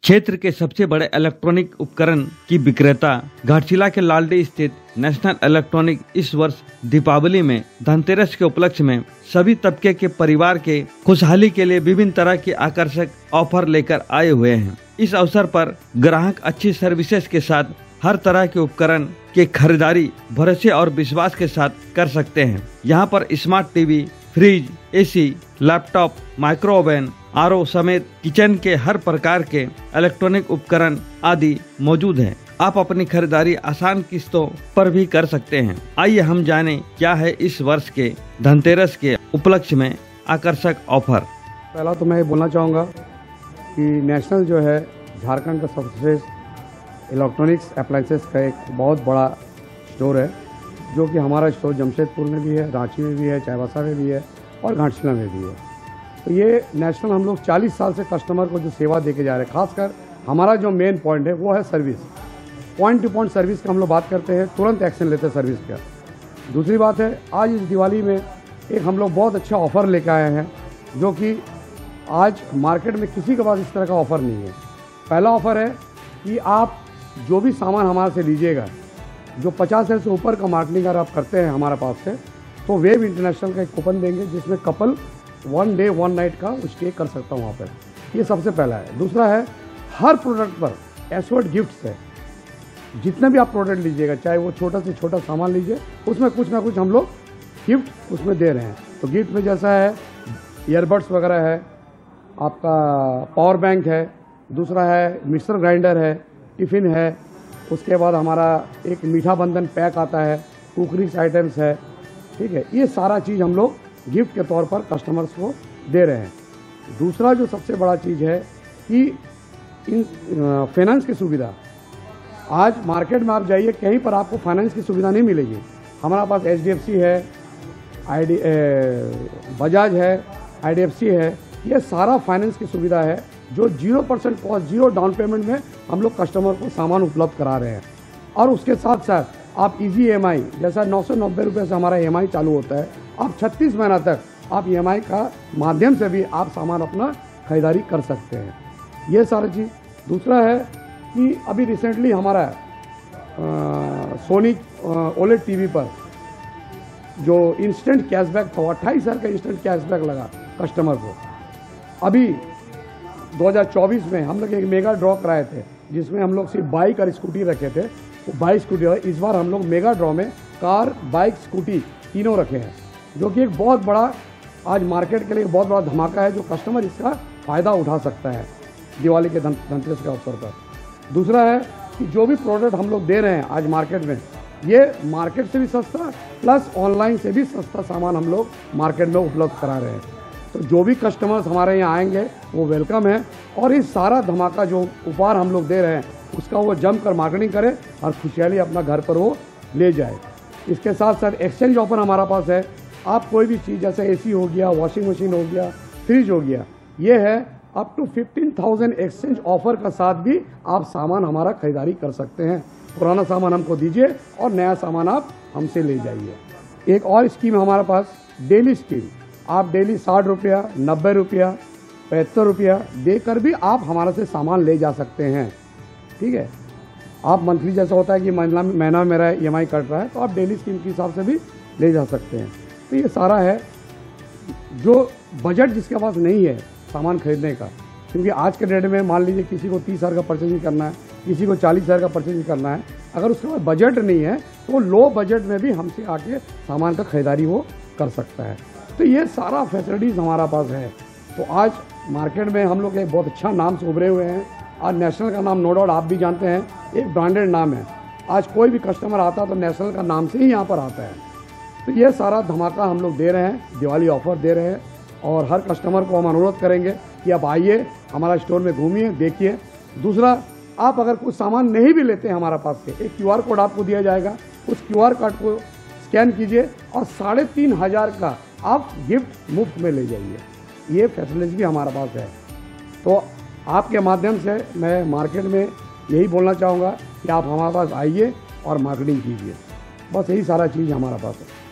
क्षेत्र के सबसे बड़े इलेक्ट्रॉनिक उपकरण की विक्रेता घाटशिला के लालडी स्थित नेशनल इलेक्ट्रॉनिक इस वर्ष दीपावली में धनतेरस के उपलक्ष्य में सभी तबके के परिवार के खुशहाली के लिए विभिन्न तरह के आकर्षक ऑफर लेकर आए हुए हैं। इस अवसर पर ग्राहक अच्छी सर्विसेज के साथ हर तरह के उपकरण के खरीदारी भरोसे और विश्वास के साथ कर सकते हैं। यहाँ पर smart TV, fridge, AC, laptop, micro oven, RO समेत किचन के हर प्रकार के इलेक्ट्रॉनिक उपकरण आदि मौजूद हैं। आप अपनी खरीदारी आसान किस्तों पर भी कर सकते हैं। आइए हम जानें क्या है इस वर्ष के धनतेरस के उपलक्ष्य में आकर्षक ऑफर। पहला तो मैं ये बोलना चाहूँगा कि नेशनल जो है झारखंड का सबसे इलेक्ट्रॉनिक्स अप्लाइंसेस का एक बहुत बड़ा स्टोर है, जो कि हमारा स्टोर जमशेदपुर में भी है, रांची में भी है, चाईबासा में भी है और घाटशिला में भी है। तो ये नेशनल हम लोग 40 साल से कस्टमर को जो सेवा देके जा रहे हैं, खासकर हमारा जो मेन पॉइंट है वो है service. Point two point service का हम लोग बात करते हैं, तुरंत एक्शन लेते हैं सर्विस का। दूसरी बात है, आज इस दिवाली में एक हम लोग बहुत अच्छा ऑफ़र लेकर आए हैं, जो कि आज मार्केट में किसी के पास इस तरह का ऑफ़र नहीं है। पहला ऑफ़र है कि आप जो भी सामान हमारे से लीजिएगा, जो 50,000 से ऊपर का मार्केटिंग अगर आप करते हैं हमारे पास से, तो वेब इंटरनेशनल का एक कूपन देंगे जिसमें कपल 1 डे 1 नाइट का स्टे कर सकता हूँ वहाँ पर। ये सबसे पहला है। दूसरा है, हर प्रोडक्ट पर एश्योर्ड गिफ्ट्स है। जितने भी आप प्रोडक्ट लीजिएगा, चाहे वो छोटा से छोटा सामान लीजिए, उसमें कुछ ना कुछ हम लोग गिफ्ट उसमें दे रहे हैं। तो गिफ्ट में जैसा है ईयरबड्स वगैरह है, आपका पावर बैंक है, दूसरा है मिक्सर ग्राइंडर है, टिफ़िन है, उसके बाद हमारा एक मीठा बंधन पैक आता है, कुकरीज आइटम्स है। ठीक है, ये सारा चीज़ हम लोग गिफ्ट के तौर पर कस्टमर्स को दे रहे हैं। दूसरा जो सबसे बड़ा चीज़ है कि इन फाइनेंस की सुविधा, आज मार्केट में आप जाइए कहीं पर आपको फाइनेंस की सुविधा नहीं मिलेगी। हमारे पास HDFC है, बजाज है, IDFC है, ये सारा फाइनेंस की सुविधा है जो 0% कॉस्ट, 0 डाउन पेमेंट में हम लोग कस्टमर को सामान उपलब्ध करा रहे हैं। और उसके साथ साथ आप इजी EMI, जैसा 990 रुपये से हमारा EMI चालू होता है, आप 36 महीना तक आप EMI का माध्यम से भी आप सामान अपना खरीदारी कर सकते हैं। ये सारी चीज़। दूसरा है कि अभी रिसेंटली हमारा सोनी OLED टीवी पर जो इंस्टेंट कैशबैक था, 28,000 का इंस्टेंट कैशबैक लगा कस्टमर को। अभी 2024 में हम लोग एक मेगा ड्रॉ कराए थे, जिसमें हम लोग सिर्फ बाइक और स्कूटी रखे थे। वो बाइक स्कूटी, इस बार हम लोग मेगा ड्रॉ में कार, बाइक, स्कूटी तीनों रखे हैं, जो कि एक बहुत बड़ा आज मार्केट के लिए बहुत बड़ा धमाका है, जो कस्टमर इसका फ़ायदा उठा सकता है दिवाली के धनतेरस के अवसर पर। दूसरा है कि जो भी प्रोडक्ट हम लोग दे रहे हैं आज मार्केट में, ये मार्केट से भी सस्ता प्लस ऑनलाइन से भी सस्ता सामान हम लोग मार्केट में उपलब्ध करा रहे हैं। तो जो भी कस्टमर्स हमारे यहाँ आएंगे वो वेलकम है, और इस सारा धमाका जो उपहार हम लोग दे रहे हैं उसका वो जमकर मार्केटिंग करे और खुशहाली अपना घर पर वो ले जाए। इसके साथ साथ एक्सचेंज ऑफर हमारा पास है। आप कोई भी चीज़ जैसे AC हो गया, वॉशिंग मशीन हो गया, फ्रिज हो गया, ये है अप टू 15,000 एक्सचेंज ऑफर का साथ भी आप सामान हमारा खरीदारी कर सकते हैं। पुराना सामान हमको दीजिए और नया सामान आप हमसे ले जाइए। एक और स्कीम है हमारे पास, डेली स्कीम। आप डेली 60 रुपया, 90 रुपया, 75 रुपया देकर भी आप हमारे से सामान ले जा सकते हैं। ठीक है, आप मंथली जैसा होता है कि महीना मेरा EMI कट रहा है, तो आप डेली स्कीम के हिसाब से भी ले जा सकते हैं। तो ये सारा है। जो बजट जिसके पास नहीं है सामान खरीदने का, क्योंकि आज के डेट में मान लीजिए किसी को 30,000 का परचेजिंग करना है, किसी को 40,000 का परचेजिंग करना है, अगर उसके पास बजट नहीं है तो लो बजट में भी हमसे आके सामान का खरीदारी वो कर सकता है। तो ये सारा फैसिलिटीज़ हमारा पास है। तो आज मार्केट में हम लोग एक बहुत अच्छा नाम से उभरे हुए हैं। आज नेशनल का नाम नो डाउट आप भी जानते हैं, एक ब्रांडेड नाम है। आज कोई भी कस्टमर आता है तो नेशनल का नाम से ही यहाँ पर आता है। तो ये सारा धमाका हम लोग दे रहे हैं, दिवाली ऑफर दे रहे हैं, और हर कस्टमर को हम अनुरोध करेंगे कि आप आइए हमारा स्टोर में घूमिए, देखिए। दूसरा, आप अगर कुछ सामान नहीं भी लेते हैं हमारा पास से, एक QR कोड आपको दिया जाएगा, उस QR कोड को स्कैन कीजिए और 3,500 का आप गिफ्ट मुफ्त में ले जाइए। ये फैसिलिटी भी हमारे पास है। तो आपके माध्यम से मैं मार्केट में यही बोलना चाहूँगा कि आप हमारे पास आइए और मार्केटिंग कीजिए। बस यही सारा चीज़ हमारे पास है।